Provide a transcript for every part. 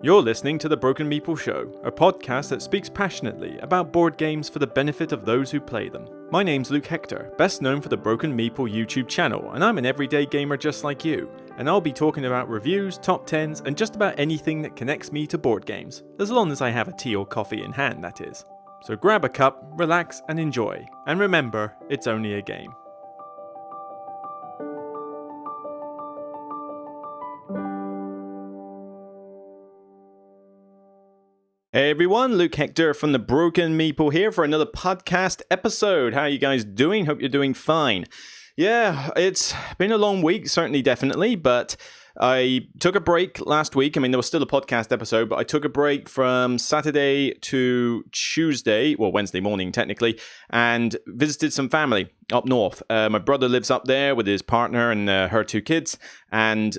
You're listening to The Broken Meeple Show, a podcast that speaks passionately about board games for the benefit of those who play them. My name's Luke Hector, best known for the Broken Meeple YouTube channel, and I'm an everyday gamer just like you. And I'll be talking about reviews, top 10s, and just about anything that connects me to board games, as long as I have a tea or coffee in hand, that is. So grab a cup, relax, and enjoy. And remember, it's only a game. Hey everyone, Luke Hector from The Broken Meeple here for another podcast episode. How are you guys doing? Hope you're doing fine. Yeah, it's been a long week, certainly, definitely, but I took a break last week. I mean, there was still a podcast episode, but I took a break from Saturday to Tuesday, well, Wednesday morning, technically, and visited some family up north. My brother lives up there with his partner and her two kids, and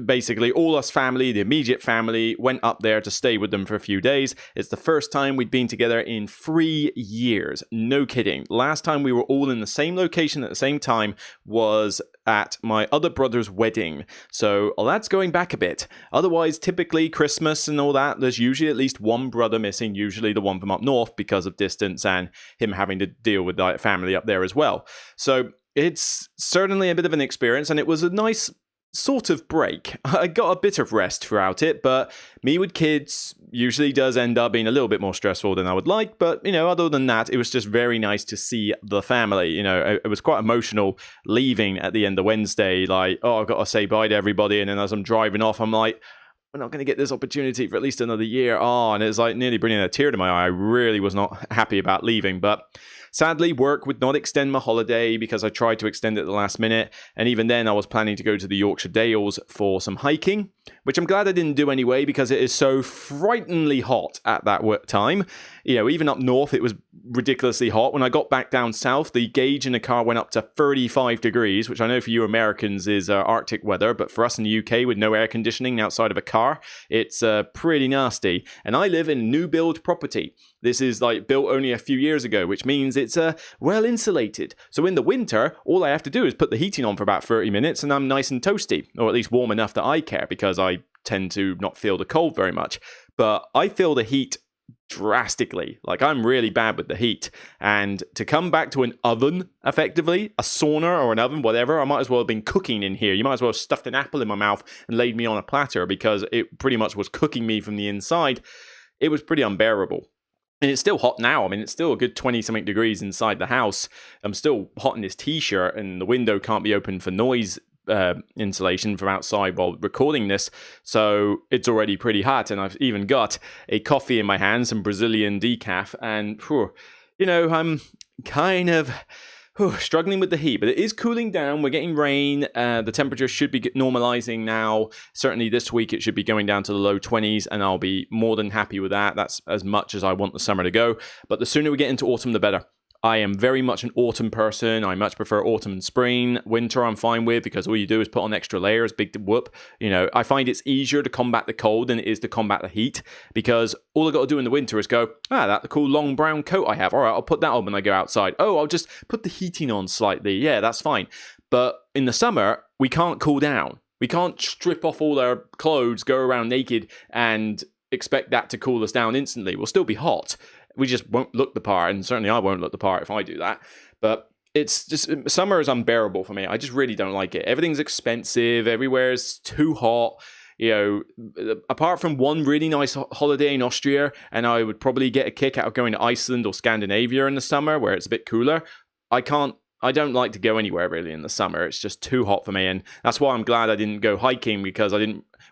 basically all us family, the immediate family, went up there to stay with them for a few days. It's the first time we'd been together in 3 years. No kidding. Last time we were all in the same location at the same time was at my other brother's wedding. So that's going back a bit. Otherwise, typically Christmas and all that, there's usually at least one brother missing, usually the one from up north because of distance and him having to deal with the family up there as well. So it's certainly a bit of an experience, and it was a nice sort of break. I got a bit of rest throughout it, but me with kids usually does end up being a little bit more stressful than I would like. But, other than that, it was just very nice to see the family. It was quite emotional leaving at the end of Wednesday. Like, I've got to say bye to everybody. And then as I'm driving off, I'm like, we're not going to get this opportunity for at least another year. And it's like nearly bringing a tear to my eye. I really was not happy about leaving, but sadly, work would not extend my holiday because I tried to extend it at the last minute. And even then, I was planning to go to the Yorkshire Dales for some hiking, which I'm glad I didn't do anyway because it is so frighteningly hot at that time. Even up north, it was ridiculously hot. When I got back down south, the gauge in the car went up to 35 degrees, which I know for you Americans is Arctic weather. But for us in the UK with no air conditioning outside of a car, it's pretty nasty. And I live in a new build property. This is built only a few years ago, which means it's well insulated. So in the winter, all I have to do is put the heating on for about 30 minutes and I'm nice and toasty, or at least warm enough that I care because I tend to not feel the cold very much. But I feel the heat drastically. I'm really bad with the heat. And to come back to an oven, effectively, a sauna or an oven, whatever, I might as well have been cooking in here. You might as well have stuffed an apple in my mouth and laid me on a platter because it pretty much was cooking me from the inside. It was pretty unbearable. And it's still hot now. I mean, it's still a good 20-something degrees inside the house. I'm still hot in this t-shirt, and the window can't be opened for noise insulation from outside while recording this. So it's already pretty hot, and I've even got a coffee in my hand, some Brazilian decaf, and, I'm kind of struggling with the heat, but it is cooling down. We're getting rain. The temperature should be normalizing now. Certainly this week it should be going down to the low 20s, and I'll be more than happy with that. That's as much as I want the summer to go. But the sooner we get into autumn, the better. I am very much an autumn person. I much prefer autumn and spring. Winter I'm fine with because all you do is put on extra layers, big whoop. I find it's easier to combat the cold than it is to combat the heat because all I got to do in the winter is go, that cool long brown coat I have. All right, I'll put that on when I go outside. I'll just put the heating on slightly. Yeah, that's fine. But in the summer, we can't cool down. We can't strip off all our clothes, go around naked and expect that to cool us down instantly. We'll still be hot. We just won't look the part, and certainly I won't look the part if I do that. But it's just, summer is unbearable for me. I just really don't like it. Everything's expensive. Everywhere is too hot. Apart from one really nice holiday in Austria, and I would probably get a kick out of going to Iceland or Scandinavia in the summer where it's a bit cooler. I don't like to go anywhere really in the summer. It's just too hot for me. And that's why I'm glad I didn't go hiking because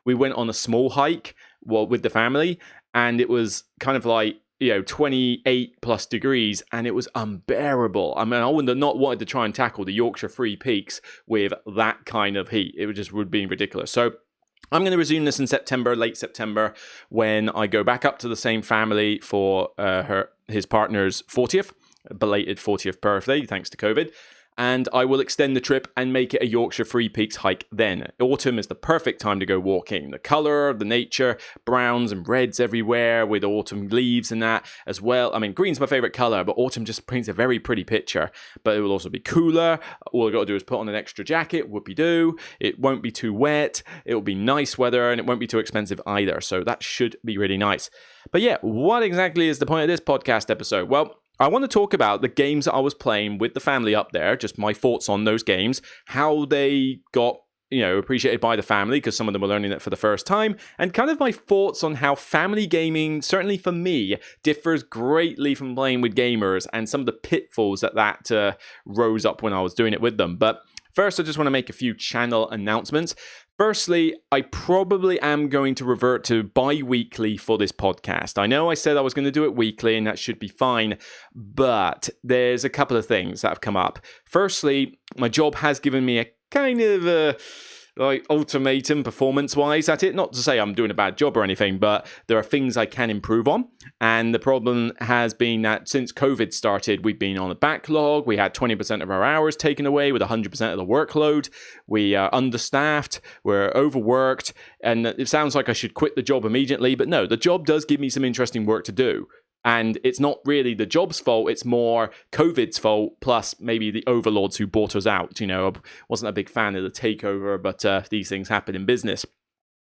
we went on a small hike with the family, and it was kind of 28 plus degrees, and it was unbearable. I mean, I would have not wanted to try and tackle the Yorkshire Free Peaks with that kind of heat. It would be ridiculous. So I'm going to resume this in September, late September, when I go back up to the same family for his partner's 40th, belated 40th birthday, thanks to COVID. and I will extend the trip and make it a Yorkshire Free Peaks hike then. Autumn is the perfect time to go walking. The colour, the nature, browns and reds everywhere with autumn leaves and that as well. I mean, green's my favourite colour, but autumn just paints a very pretty picture. But it will also be cooler. All I've got to do is put on an extra jacket, whoopie-doo. It won't be too wet. It will be nice weather, and it won't be too expensive either. So that should be really nice. But yeah, what exactly is the point of this podcast episode? Well, I want to talk about the games that I was playing with the family up there, just my thoughts on those games, how they got, appreciated by the family, because some of them were learning it for the first time, and kind of my thoughts on how family gaming, certainly for me, differs greatly from playing with gamers, and some of the pitfalls that rose up when I was doing it with them. But first, I just want to make a few channel announcements. Firstly, I probably am going to revert to bi-weekly for this podcast. I know I said I was going to do it weekly, and that should be fine, but there's a couple of things that have come up. Firstly, my job has given me a kind of ultimatum performance-wise at it. Not to say I'm doing a bad job or anything, but there are things I can improve on. And the problem has been that since COVID started, we've been on a backlog. We had 20% of our hours taken away with 100% of the workload. We are understaffed. We're overworked. And it sounds like I should quit the job immediately, but no, the job does give me some interesting work to do. And it's not really the job's fault, it's more COVID's fault, plus maybe the overlords who bought us out. I wasn't a big fan of the takeover, but these things happen in business.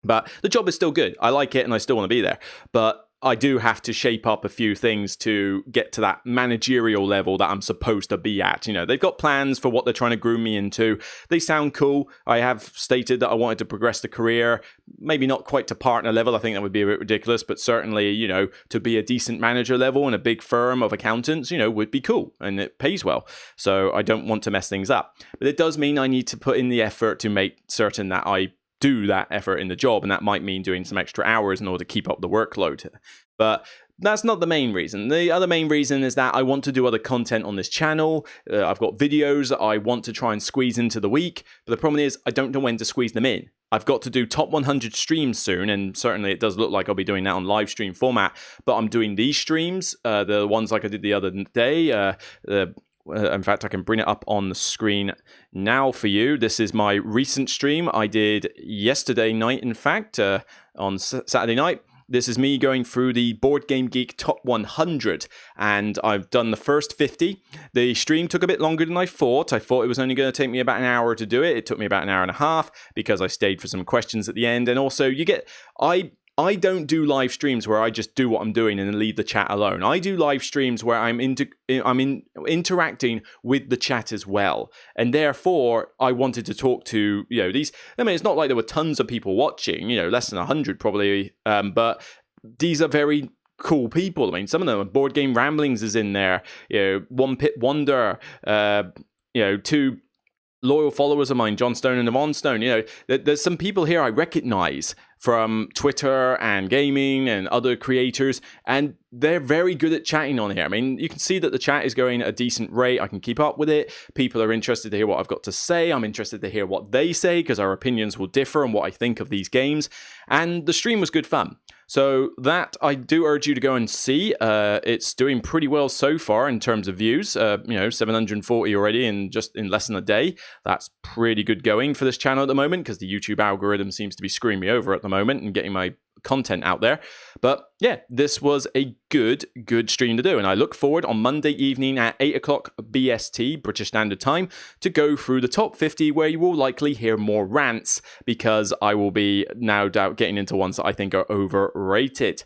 But the job is still good. I like it and I still want to be there. But I do have to shape up a few things to get to that managerial level that I'm supposed to be at. They've got plans for what they're trying to groom me into. They sound cool. I have stated that I wanted to progress the career, maybe not quite to partner level. I think that would be a bit ridiculous, but certainly, to be a decent manager level in a big firm of accountants, would be cool, and it pays well. So I don't want to mess things up. But it does mean I need to put in the effort to make certain that I do that effort in the job, and that might mean doing some extra hours in order to keep up the workload. But that's not the main reason. The other main reason is that I want to do other content on this channel. I've got videos that I want to try and squeeze into the week, but the problem is I don't know when to squeeze them in. I've got to do top 100 streams soon, and certainly it does look like I'll be doing that on live stream format, but I'm doing these streams, the ones like I did the other day, in fact, I can bring it up on the screen now for you. This is my recent stream I did yesterday night, in fact, on Saturday night. This is me going through the Board Game Geek Top 100, and I've done the first 50. The stream took a bit longer than I thought. I thought it was only going to take me about an hour to do it. It took me about an hour and a half because I stayed for some questions at the end, and also I don't do live streams where I just do what I'm doing and then leave the chat alone. I do live streams where I'm interacting with the chat as well. And therefore, I wanted to talk to, these. I mean, it's not like there were tons of people watching, less than 100 probably. But these are very cool people. I mean, some of them, Board Game Ramblings is in there. One Pit Wonder, two loyal followers of mine, John Stone and Yvonne Stone. There's some people here I recognize from Twitter and gaming and other creators, and they're very good at chatting on here. I mean, you can see that the chat is going at a decent rate. I can keep up with it. People are interested to hear what I've got to say. I'm interested to hear what they say, because our opinions will differ on what I think of these games. And the stream was good fun. So that I do urge you to go and see. It's doing pretty well so far in terms of views. 740 already in less than a day. That's pretty good going for this channel at the moment, because the YouTube algorithm seems to be screwing me over at the moment and getting my content out there. But yeah, this was a good stream to do, and I look forward on Monday evening at 8 o'clock BST, British Standard Time, to go through the top 50, where you will likely hear more rants, because I will be no doubt getting into ones that I think are overrated.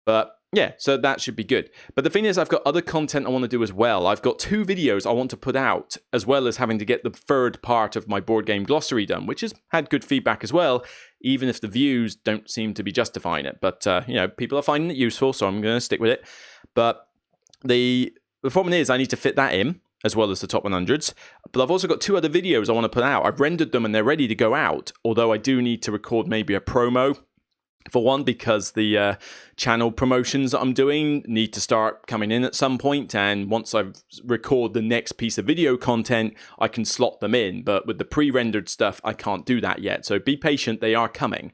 But yeah, so that should be good. But the thing is, I've got other content I want to do as well. I've got 2 videos I want to put out, as well as having to get the third part of my board game glossary done, which has had good feedback as well, even if the views don't seem to be justifying it. But, people are finding it useful, so I'm going to stick with it. But the problem is I need to fit that in, as well as the top 100s. But I've also got 2 other videos I want to put out. I've rendered them and they're ready to go out, although I do need to record maybe a promo. For one, because the channel promotions that I'm doing need to start coming in at some point, and once I record the next piece of video content, I can slot them in. But with the pre-rendered stuff, I can't do that yet. So be patient, they are coming.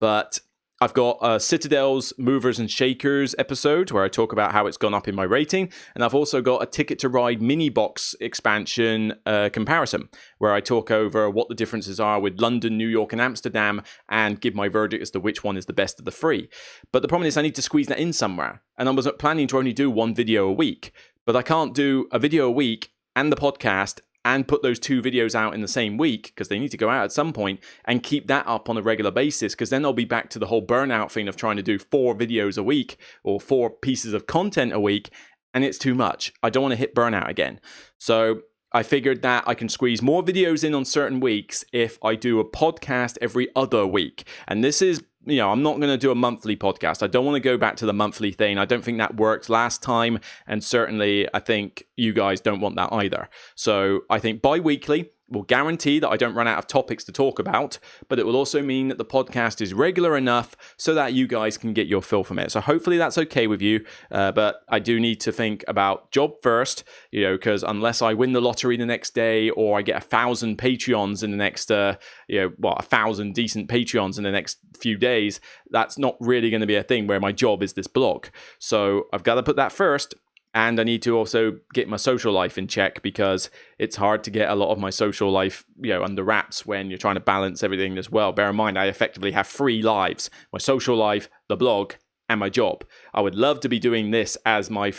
But I've got Citadel's Movers and Shakers episode where I talk about how it's gone up in my rating. And I've also got a Ticket to Ride mini box expansion comparison where I talk over what the differences are with London, New York, and Amsterdam and give my verdict as to which one is the best of the three. But the problem is I need to squeeze that in somewhere. And I was planning to only do one video a week. But I can't do a video a week and the podcast and put those two videos out in the same week because they need to go out at some point and keep that up on a regular basis, because then I'll be back to the whole burnout thing of trying to do 4 videos a week or 4 pieces of content a week, and it's too much. I don't want to hit burnout again. So I figured that I can squeeze more videos in on certain weeks if I do a podcast every other week. And this is, I'm not going to do a monthly podcast. I don't want to go back to the monthly thing. I don't think that worked last time. And certainly, I think you guys don't want that either. So I think bi-weekly will guarantee that I don't run out of topics to talk about, but it will also mean that the podcast is regular enough so that you guys can get your fill from it. So hopefully that's okay with you, but I do need to think about job first, because unless I win the lottery the next day or I get 1,000 Patreons in the next, 1,000 decent Patreons in the next few days, that's not really going to be a thing where my job is this blog. So I've got to put that first. And I need to also get my social life in check, because it's hard to get a lot of my social life, under wraps when you're trying to balance everything as well. Bear in mind, I effectively have 3 lives: my social life, the blog, and my job. I would love to be doing this as my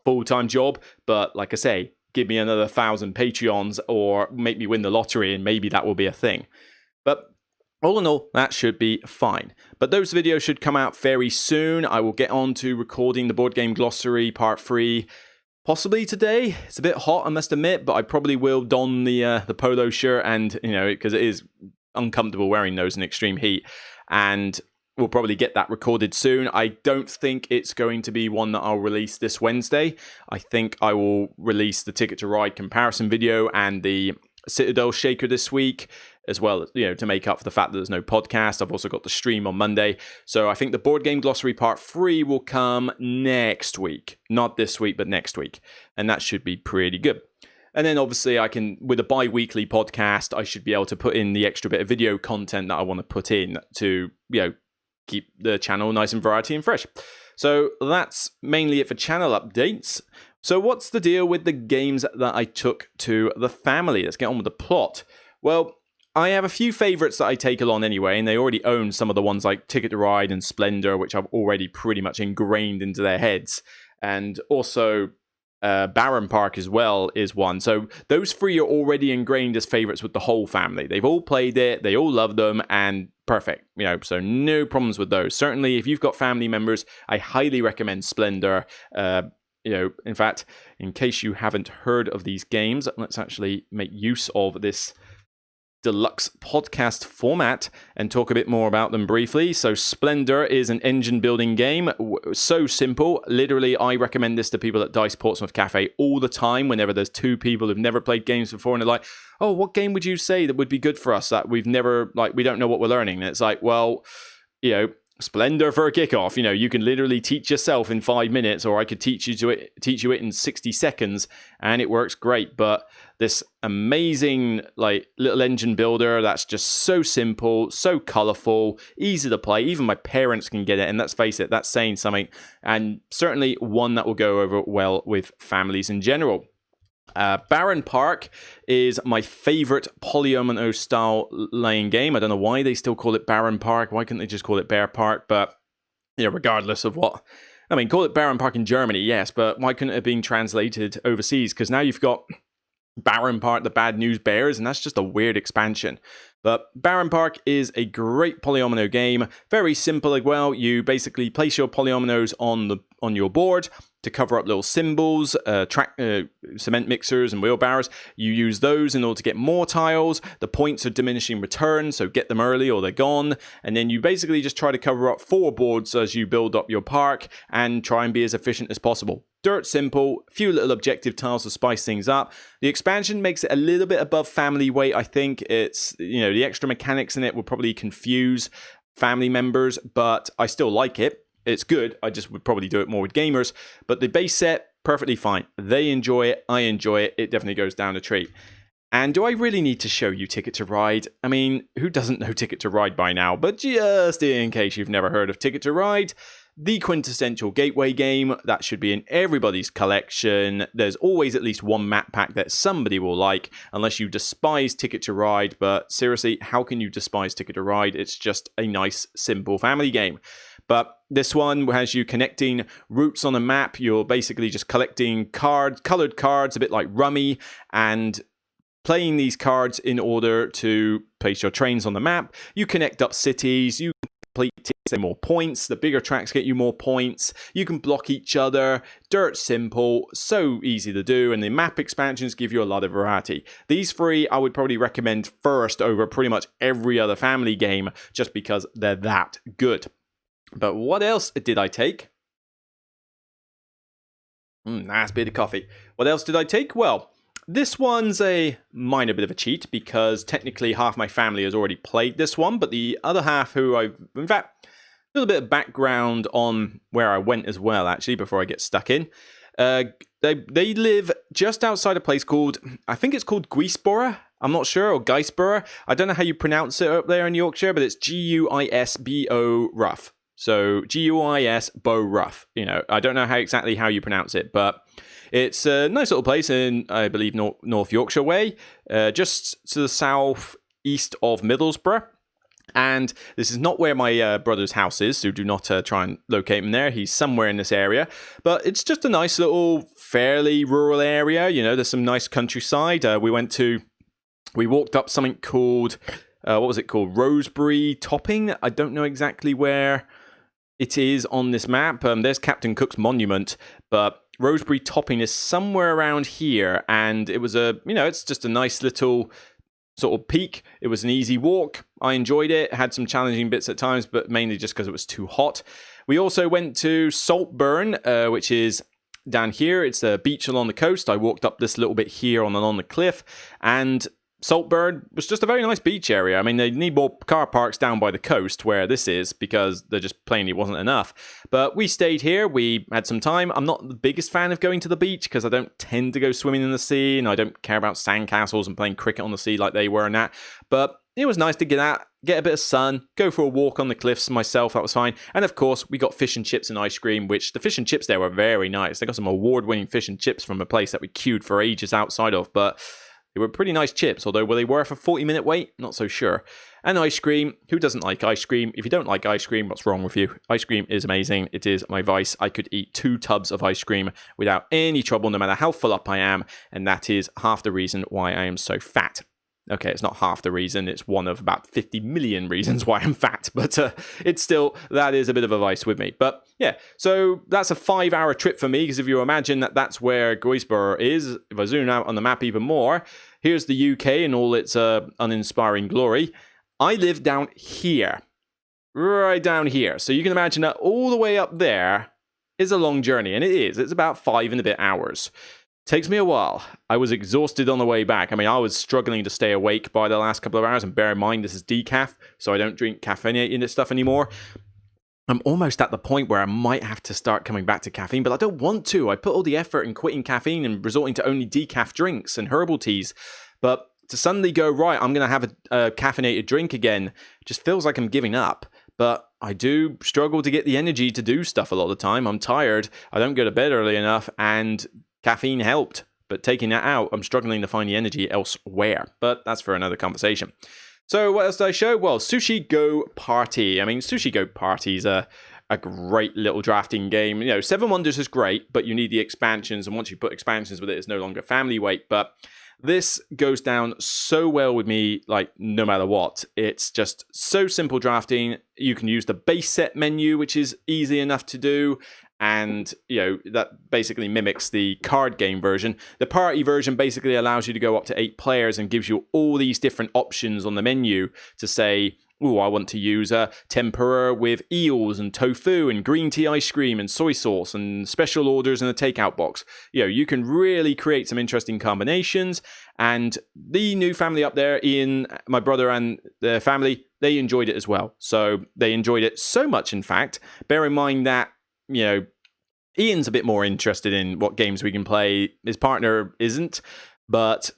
full-time job, but like I say, give me another 1,000 Patreons or make me win the lottery and maybe that will be a thing. But all in all, that should be fine. But those videos should come out very soon. I will get on to recording the Board Game Glossary Part 3 possibly today. It's a bit hot, I must admit, but I probably will don the polo shirt and, because it is uncomfortable wearing those in extreme heat. And we'll probably get that recorded soon. I don't think it's going to be one that I'll release this Wednesday. I think I will release the Ticket to Ride comparison video and the Citadel Shaker this week, as well, to make up for the fact that there's no podcast. I've also got the stream on Monday. So I think the Board Game Glossary Part 3 will come next week. Not this week, but next week. And that should be pretty good. And then obviously I can, with a bi-weekly podcast, I should be able to put in the extra bit of video content that I want to put in to, keep the channel nice and variety and fresh. So that's mainly it for channel updates. So what's the deal with the games that I took to the family? Let's get on with the plot. Well, I have a few favorites that I take along anyway, and they already own some of the ones like Ticket to Ride and Splendor, which I've already pretty much ingrained into their heads. And also Baron Park as well is one. So those 3 are already ingrained as favorites with the whole family. They've all played it, they all love them, and perfect. So no problems with those. Certainly, if you've got family members, I highly recommend Splendor. In fact, in case you haven't heard of these games, let's actually make use of this deluxe podcast format and talk a bit more about them briefly. So Splendor is an engine building game. So simple. Literally, I recommend this to people at Dice Portsmouth Cafe all the time whenever there's 2 people who've never played games before and they're like, oh, what game would you say that would be good for us that we've never, we don't know what we're learning? And it's like, well, Splendor for a kickoff. You can literally teach yourself in 5 minutes, or I could teach you it in 60 seconds, and it works great. But this amazing little engine builder that's just so simple, so colorful, easy to play. Even my parents can get it, and let's face it, that's saying something. And certainly one that will go over well with families in general. Baron Park is my favorite polyomino style laying game. I don't know why they still call it Baron Park. Why couldn't they just call it Bear Park? But regardless of what, call it Baron Park in Germany, yes, but why couldn't it have been translated overseas? Because now you've got Baron Park, the Bad News Bears, and that's just a weird expansion. But Baron Park is a great polyomino game. Very simple as well. You basically place your polyominoes on your board to cover up little symbols, cement mixers and wheelbarrows. You use those in order to get more tiles. The points are diminishing return, so get them early or they're gone. And then you basically just try to cover up 4 boards as you build up your park and try and be as efficient as possible. Dirt simple, a few little objective tiles to spice things up. The expansion makes it a little bit above family weight, I think. It's, the extra mechanics in it will probably confuse family members, but I still like it. It's good. I just would probably do it more with gamers. But the base set, perfectly fine. They enjoy it. I enjoy it. It definitely goes down a treat. And do I really need to show you Ticket to Ride? I mean, who doesn't know Ticket to Ride by now? But just in case you've never heard of Ticket to Ride, the quintessential gateway game that should be in everybody's collection. There's always at least one map pack that somebody will like, unless you despise Ticket to Ride. But seriously, how can you despise Ticket to Ride? It's just a nice, simple family game. But this one has you connecting routes on a map. You're basically just collecting colored cards, a bit like Rummy, and playing these cards in order to place your trains on the map. You connect up cities, you complete more points, the bigger tracks get you more points, you can block each other, dirt simple, so easy to do, and the map expansions give you a lot of variety. These three I would probably recommend first over pretty much every other family game, just because they're that good. But what else did I take? Nice bit of coffee. What else did I take? Well, this one's a minor bit of a cheat because technically half my family has already played this one, but the other half in fact, a little bit of background on where I went as well, actually, before I get stuck in. They live just outside a place called, I think it's called Guisborough. I'm not sure, or Guisborough. I don't know how you pronounce it up there in Yorkshire, but it's Guisbo rough. So Guisbo rough. You know, I don't know exactly how you pronounce it, but it's a nice little place in, I believe, North Yorkshire way, just to the south east of Middlesbrough. And this is not where my brother's house is, so do not try and locate him there. He's somewhere in this area. But it's just a nice little, fairly rural area. You know, there's some nice countryside. We walked up something called, what was it called? Rosebery Topping. I don't know exactly where it is on this map. There's Captain Cook's monument, but Rosebery Topping is somewhere around here. And it was it's just a nice little sort of peak. It was an easy walk. I enjoyed it. Had some challenging bits at times, but mainly just because it was too hot. We also went to Saltburn, which is down here. It's a beach along the coast. I walked up this little bit here along the cliff, and Saltburn was just a very nice beach area. I mean, they need more car parks down by the coast where this is, because there just plainly wasn't enough. But we stayed here. We had some time. I'm not the biggest fan of going to the beach because I don't tend to go swimming in the sea, and I don't care about sandcastles and playing cricket on the sea like they were and that. But it was nice to get out, get a bit of sun, go for a walk on the cliffs myself. That was fine. And of course, we got fish and chips and ice cream, which the fish and chips there were very nice. They got some award-winning fish and chips from a place that we queued for ages outside of, but they were pretty nice chips, although were they worth a 40-minute wait? Not so sure. And ice cream. Who doesn't like ice cream? If you don't like ice cream, what's wrong with you? Ice cream is amazing. It is my vice. I could eat 2 tubs of ice cream without any trouble, no matter how full up I am. And that is half the reason why I am so fat. Okay, it's not half the reason. It's one of about 50 million reasons why I'm fat. But it's still, that is a bit of a vice with me. But yeah, so that's a 5-hour trip for me, because if you imagine that that's where Guisborough is, if I zoom out on the map even more, here's the UK in all its uninspiring glory. I live down here, right down here. So you can imagine that all the way up there is a long journey, and it is. It's about 5 and a bit hours. Takes me a while. I was exhausted on the way back. I mean, I was struggling to stay awake by the last couple of hours, and bear in mind, this is decaf, so I don't drink caffeinated stuff anymore. I'm almost at the point where I might have to start coming back to caffeine, but I don't want to. I put all the effort in quitting caffeine and resorting to only decaf drinks and herbal teas. But to suddenly go, right, I'm going to have a caffeinated drink again, just feels like I'm giving up. But I do struggle to get the energy to do stuff a lot of the time. I'm tired. I don't go to bed early enough, and caffeine helped. But taking that out, I'm struggling to find the energy elsewhere. But that's for another conversation. So what else did I show? Well, Sushi Go Party. I mean, Sushi Go Party is a great little drafting game. You know, Seven Wonders is great, but you need the expansions. And once you put expansions with it, it's no longer family weight. But this goes down so well with me, like, no matter what. It's just so simple drafting. You can use the base set menu, which is easy enough to do. And, you know, that basically mimics the card game version. The party version basically allows you to go up to 8 players and gives you all these different options on the menu to say, oh, I want to use a tempura with eels and tofu and green tea ice cream and soy sauce and special orders in a takeout box. You know, you can really create some interesting combinations. And the new family up there, Ian, my brother and their family, they enjoyed it as well. So they enjoyed it so much, in fact. Bear in mind that, you know, Ian's a bit more interested in what games we can play. His partner isn't. But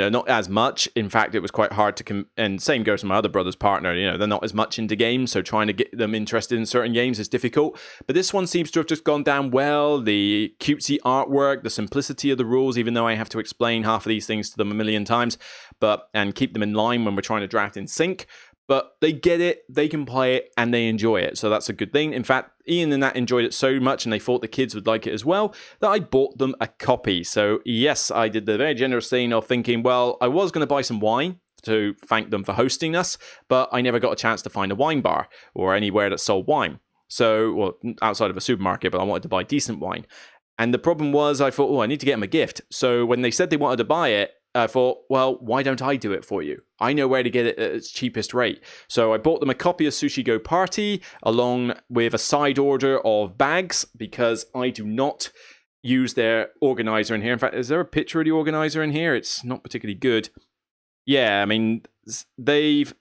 not as much. In fact, it was quite hard to and same goes for my other brother's partner. They're not as much into games, so trying to get them interested in certain games is difficult. But this one seems to have just gone down well. The cutesy artwork, the simplicity of the rules, even though I have to explain half of these things to them a million times, and keep them in line when we're trying to draft in sync. But they get it, they can play it, and they enjoy it. So that's a good thing. In fact, Ian and Nat enjoyed it so much, and they thought the kids would like it as well, that I bought them a copy. So yes, I did the very generous thing of thinking, well, I was going to buy some wine to thank them for hosting us, but I never got a chance to find a wine bar or anywhere that sold wine. So, well, outside of a supermarket, but I wanted to buy decent wine. And the problem was, I thought, I need to get them a gift. So when they said they wanted to buy it, I thought, well, why don't I do it for you? I know where to get it at its cheapest rate. So I bought them a copy of Sushi Go Party along with a side order of bags because I do not use their organizer in here. In fact, is there a picture of the organizer in here? It's not particularly good. Yeah, I mean, they've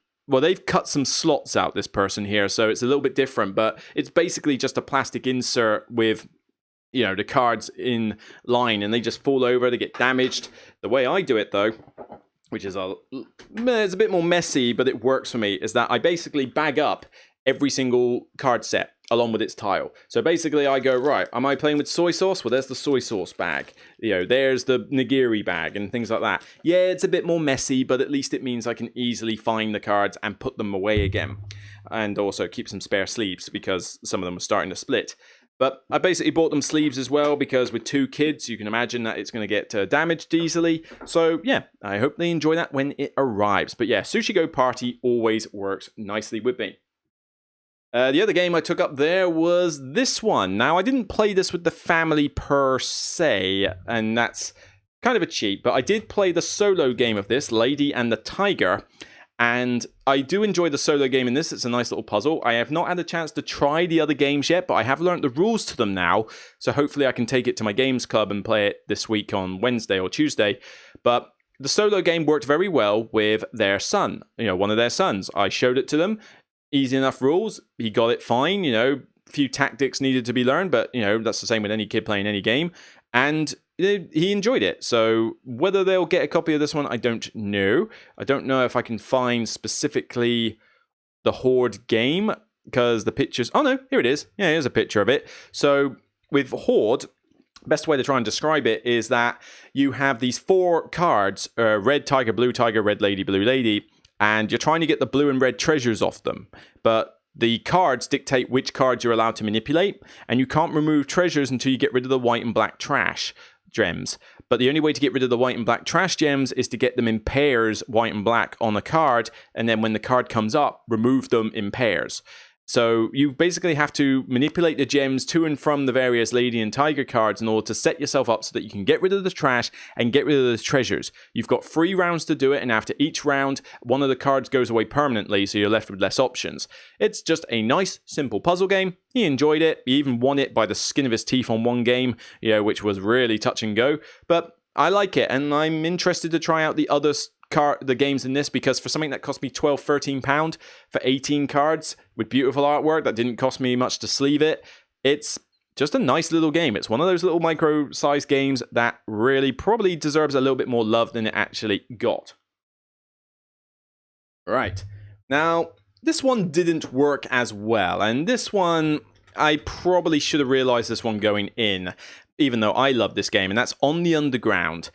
cut some slots out, this person here, so it's a little bit different, but it's basically just a plastic insert with the cards in line, and they just fall over, they get damaged. The way I do it, though, which is it's a bit more messy, but it works for me, is that I basically bag up every single card set along with its tile. So basically I go, right, am I playing with soy sauce? Well, there's the soy sauce bag. There's the nigiri bag and things like that. Yeah, it's a bit more messy, but at least it means I can easily find the cards and put them away again. And also keep some spare sleeves because some of them are starting to split. But I basically bought them sleeves as well because with 2 kids, you can imagine that it's going to get damaged easily. So yeah, I hope they enjoy that when it arrives. But yeah, Sushi Go Party always works nicely with me. The other game I took up there was this one. Now, I didn't play this with the family per se, and that's kind of a cheat, but I did play the solo game of this, Lady and the Tiger. And I do enjoy the solo game in this. It's a nice little puzzle. I have not had a chance to try the other games yet, but I have learned the rules to them now. So hopefully I can take it to my games club and play it this week on Wednesday or Tuesday. But the solo game worked very well with their son, one of their sons. I showed it to them. Easy enough rules. He got it fine. A few tactics needed to be learned, but that's the same with any kid playing any game. And he enjoyed it. So whether they'll get a copy of this one, I don't know. I don't know if I can find specifically the Horde game because the pictures... Oh, no, here it is. Yeah, here's a picture of it. So with Horde, best way to try and describe it is that you have these 4 cards, red tiger, red lady, blue lady, and you're trying to get the blue and red treasures off them. But the cards dictate which cards you're allowed to manipulate, and you can't remove treasures until you get rid of the white and black trash gems. But the only way to get rid of the white and black trash gems is to get them in pairs, white and black, on a card, and then when the card comes up, remove them in pairs. So you basically have to manipulate the gems to and from the various Lady and Tiger cards in order to set yourself up so that you can get rid of the trash and get rid of the treasures. You've got 3 rounds to do it, and after each round, one of the cards goes away permanently, so you're left with less options. It's just a nice, simple puzzle game. He enjoyed it. He even won it by the skin of his teeth on one game, which was really touch and go. But I like it, and I'm interested to try out the games in this, because for something that cost me £12-13 for 18 cards with beautiful artwork that didn't cost me much to sleeve it, it's just a nice little game. It's one of those little micro-sized games that really probably deserves a little bit more love than it actually got. Right. Now, this one didn't work as well, and this one, I probably should have realized this one going in, even though I love this game, and that's On the Underground.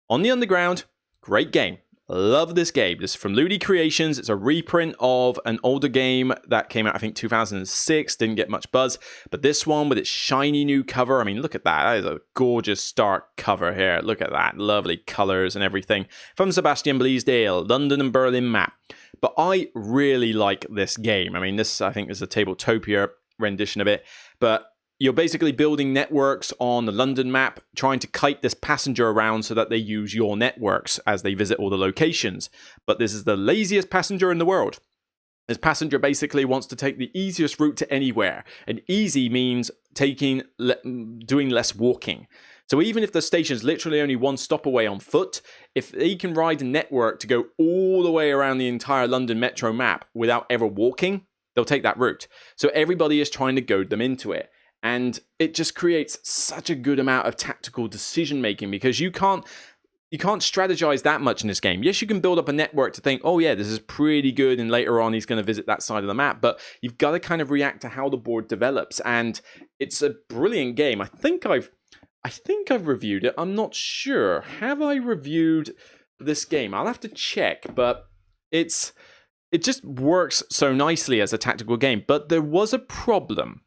On the Underground, great game. Love this game. This is from Ludi Creations. It's a reprint of an older game that came out, I think, 2006. Didn't get much buzz. But this one with its shiny new cover. I mean, look at that. That is a gorgeous, stark cover here. Look at that. Lovely colors and everything. From Sebastian Bleasdale, London and Berlin map. But I really like this game. I mean, this, I think, is a Tabletopia rendition of it. But you're basically building networks on the London map, trying to kite this passenger around so that they use your networks as they visit all the locations. But this is the laziest passenger in the world. This passenger basically wants to take the easiest route to anywhere. And easy means doing less walking. So even if the station's literally only 1 stop away on foot, if they can ride a network to go all the way around the entire London metro map without ever walking, they'll take that route. So everybody is trying to goad them into it. And it just creates such a good amount of tactical decision making, because you can't you can't strategize that much in this game. Yes, you can build up a network to think, oh yeah, this is pretty good, and later on he's going to visit that side of the map, but you've got to kind of react to how the board develops, and it's a brilliant game. I think I've reviewed it. I'm not sure. Have I reviewed this game? I'll have to check, but it just works so nicely as a tactical game. But there was a problem.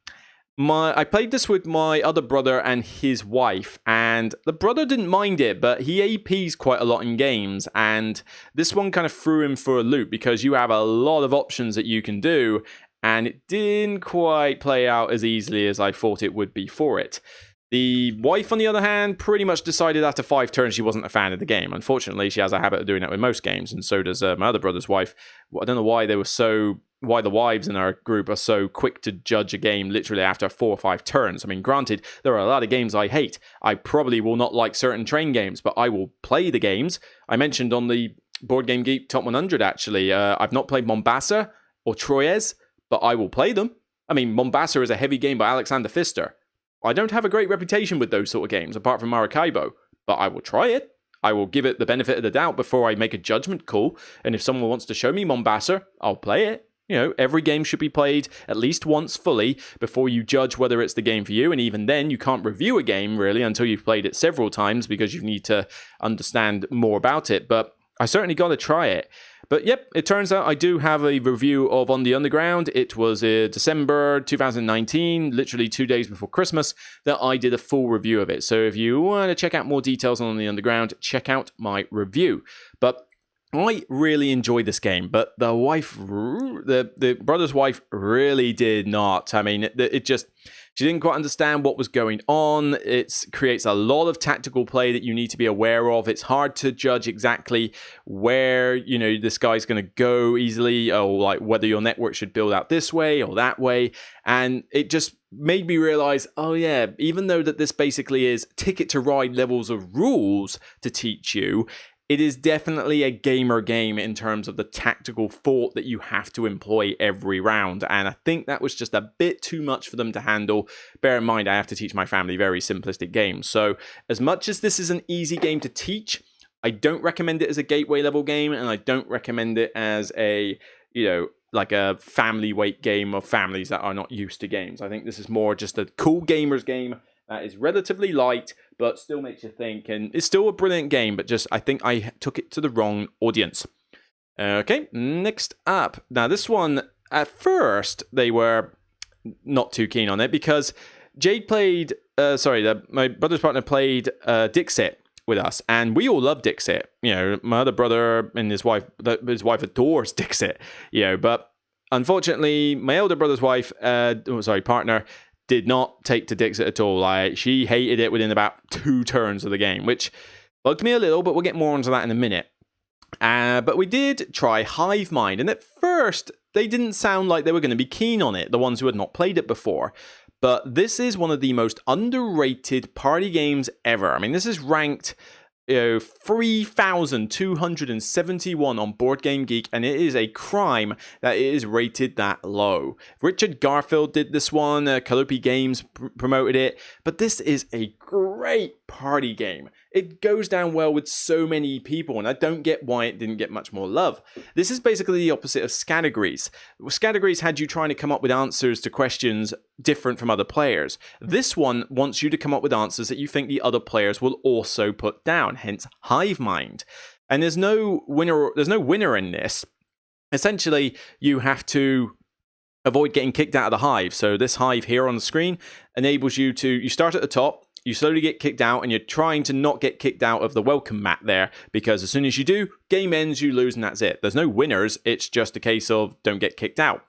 I played this with my other brother and his wife, and the brother didn't mind it, but he APs quite a lot in games, and this one kind of threw him for a loop because you have a lot of options that you can do, and it didn't quite play out as easily as I thought it would be for it. The wife, on the other hand, pretty much decided after 5 turns she wasn't a fan of the game. Unfortunately, she has a habit of doing that with most games, and so does my other brother's wife. I don't know why why the wives in our group are so quick to judge a game literally after 4 or 5 turns. I mean, granted, there are a lot of games I hate. I probably will not like certain train games, but I will play the games. I mentioned on the Board Game Geek Top 100, actually, I've not played Mombasa or Troyes, but I will play them. I mean, Mombasa is a heavy game by Alexander Pfister. I don't have a great reputation with those sort of games, apart from Maracaibo, but I will try it. I will give it the benefit of the doubt before I make a judgment call, and if someone wants to show me Mombasa, I'll play it. You know, every game should be played at least once fully before you judge whether it's the game for you, and even then, you can't review a game, really, until you've played it several times, because you need to understand more about it, but I certainly got to try it. But yep, it turns out I do have a review of On the Underground. It was December 2019, literally 2 days before Christmas, that I did a full review of it. So if you want to check out more details on the Underground, check out my review. But I really enjoyed this game, but the wife, the brother's wife, really did not. I mean, it just, she didn't quite understand what was going on. It creates a lot of tactical play that you need to be aware of. It's hard to judge exactly where, you know, this guy's going to go easily, or like whether your network should build out this way or that way. And it just made me realize, oh yeah, even though that this basically is Ticket to Ride levels of rules to teach you, it is definitely a gamer game in terms of the tactical thought that you have to employ every round. And I think that was just a bit too much for them to handle. Bear in mind, I have to teach my family very simplistic games. So as much as this is an easy game to teach, I don't recommend it as a gateway level game. And I don't recommend it as a, you know, like a family weight game of families that are not used to games. I think this is more just a cool gamers game that is relatively light, but still makes you think. And it's still a brilliant game, but just I think I took it to the wrong audience. Okay, next up. Now, this one, at first, they were not too keen on it because Jade played, my brother's partner played Dixit with us, and we all love Dixit. You know, my other brother and his wife adores Dixit, you know, but unfortunately, my elder brother's partner, did not take to Dixit at all. Like, she hated it within about 2 turns of the game, which bugged me a little, but we'll get more onto that in a minute. But we did try Hive Mind, and at first, they didn't sound like they were going to be keen on it, the ones who had not played it before. But this is one of the most underrated party games ever. I mean, this is ranked 3,271 on Board Game Geek, and it is a crime that it is rated that low. Richard Garfield did this one, Kalupi Games promoted it, but this is a great party game. It goes down well with so many people, and I don't get why it didn't get much more love. This is basically the opposite of Scattergrease. Scattergrease had you trying to come up with answers to questions different from other players. This one wants you to come up with answers that you think the other players will also put down, hence Hive Mind. And there's no winner in this. Essentially, you have to avoid getting kicked out of the hive. So this hive here on the screen enables you start at the top, you slowly get kicked out, and you're trying to not get kicked out of the welcome mat there, because as soon as you do, game ends, you lose, and that's it. There's no winners, it's just a case of don't get kicked out.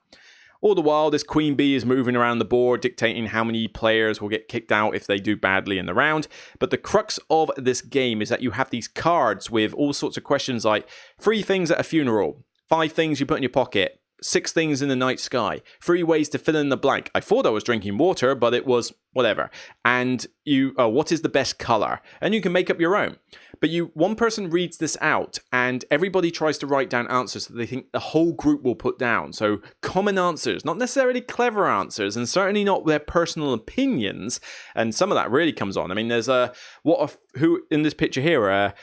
All the while, this queen bee is moving around the board, dictating how many players will get kicked out if they do badly in the round. But the crux of this game is that you have these cards with all sorts of questions like 3 things at a funeral, 5 things you put in your pocket, 6 things in the night sky, 3 ways to fill in the blank. I thought I was drinking water, but it was whatever. And what is the best color? And you can make up your own. But one person reads this out, and everybody tries to write down answers that they think the whole group will put down. So common answers, not necessarily clever answers, and certainly not their personal opinions. And some of that really comes on. I mean, there's who in this picture here,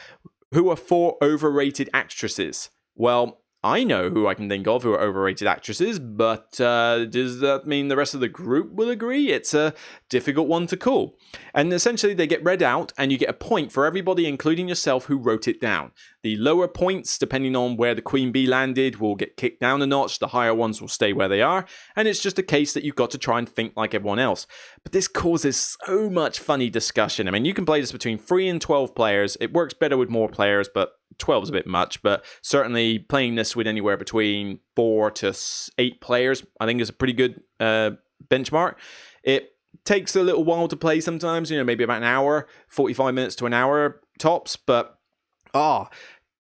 Who are 4 overrated actresses? Well, I know who I can think of who are overrated actresses, but does that mean the rest of the group will agree? It's a difficult one to call. And essentially, they get read out, and you get a point for everybody, including yourself, who wrote it down. The lower points, depending on where the queen bee landed, will get kicked down a notch. The higher ones will stay where they are. And it's just a case that you've got to try and think like everyone else. But this causes so much funny discussion. I mean, you can play this between 3 and 12 players. It works better with more players, but 12 is a bit much. But certainly playing this with anywhere between 4 to 8 players, I think is a pretty good benchmark. It takes a little while to play sometimes, maybe about an hour, 45 minutes to an hour tops, but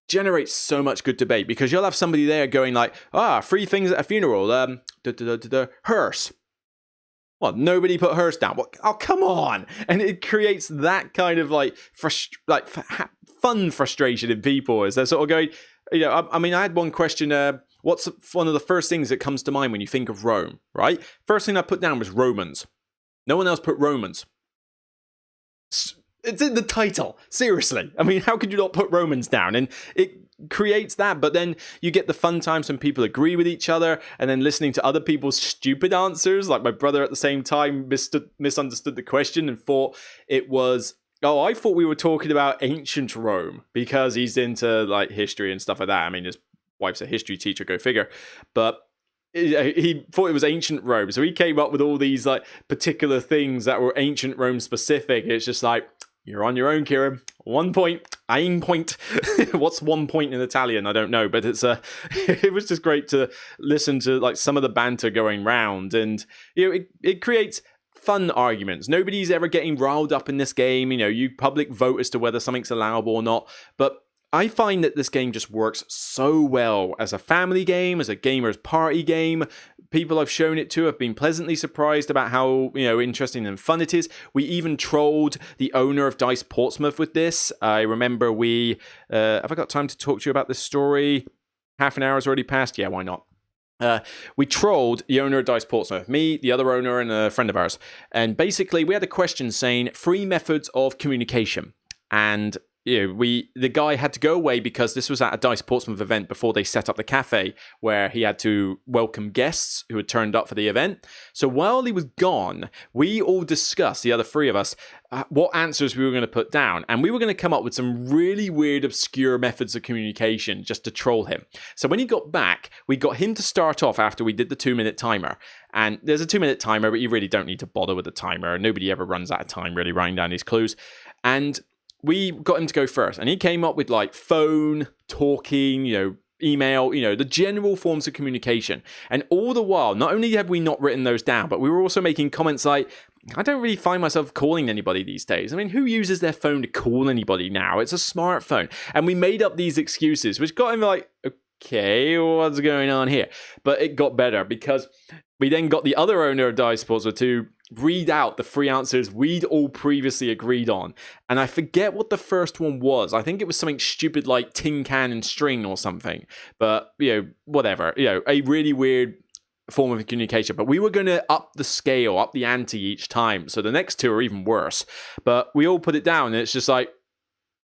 generates so much good debate, because you'll have somebody there going like, 3 things at a funeral, hearse. Well, nobody put hearse down. What? Oh, come on. And it creates that kind of fun frustration in people as they're sort of going, I had one question, what's one of the first things that comes to mind when you think of Rome, right? First thing I put down was Romans. No one else put Romans. It's in the title. Seriously. I mean, how could you not put Romans down? And it creates that, but then you get the fun times when people agree with each other, and then listening to other people's stupid answers. Like my brother at the same time misunderstood the question and thought it was, I thought we were talking about ancient Rome, because he's into like history and stuff like that. I mean, his wife's a history teacher, go figure. But he thought it was ancient Rome, so he came up with all these like particular things that were ancient Rome specific. It's just like, you're on your own, Kieran. 1 point. Ein point. What's 1 point in Italian? I don't know, but it was just great to listen to like some of the banter going round, and it creates fun arguments. Nobody's ever getting riled up in this game. You public vote as to whether something's allowable or not, but I find that this game just works so well as a family game, as a gamer's party game. People I've shown it to have been pleasantly surprised about how interesting and fun it is. We even trolled the owner of Dice Portsmouth with this. I remember have I got time to talk to you about this story? Half an hour's already passed? Yeah, why not? We trolled the owner of Dice Portsmouth, me, the other owner, and a friend of ours. And basically, we had a question saying 3 methods of communication. And the guy had to go away because this was at a Dice Portsmouth event before they set up the cafe, where he had to welcome guests who had turned up for the event. So while he was gone, we all discussed, the other 3 of us, what answers we were going to put down. And we were going to come up with some really weird, obscure methods of communication just to troll him. So when he got back, we got him to start off after we did the 2-minute timer. And there's a 2-minute timer, but you really don't need to bother with the timer. Nobody ever runs out of time really writing down these clues. And we got him to go first, and he came up with like phone, talking, email, the general forms of communication. And all the while, not only have we not written those down, but we were also making comments like, I don't really find myself calling anybody these days. I mean, who uses their phone to call anybody now? It's a smartphone. And we made up these excuses, which got him like, okay, what's going on here? But it got better, because we then got the other owner of Dice Portsmouth to read out the 3 answers we'd all previously agreed on. And I forget what the first one was. I think it was something stupid like tin can and string or something. But, whatever. A really weird form of communication. But we were going to up the scale, up the ante each time. So the next 2 are even worse. But we all put it down, and it's just like,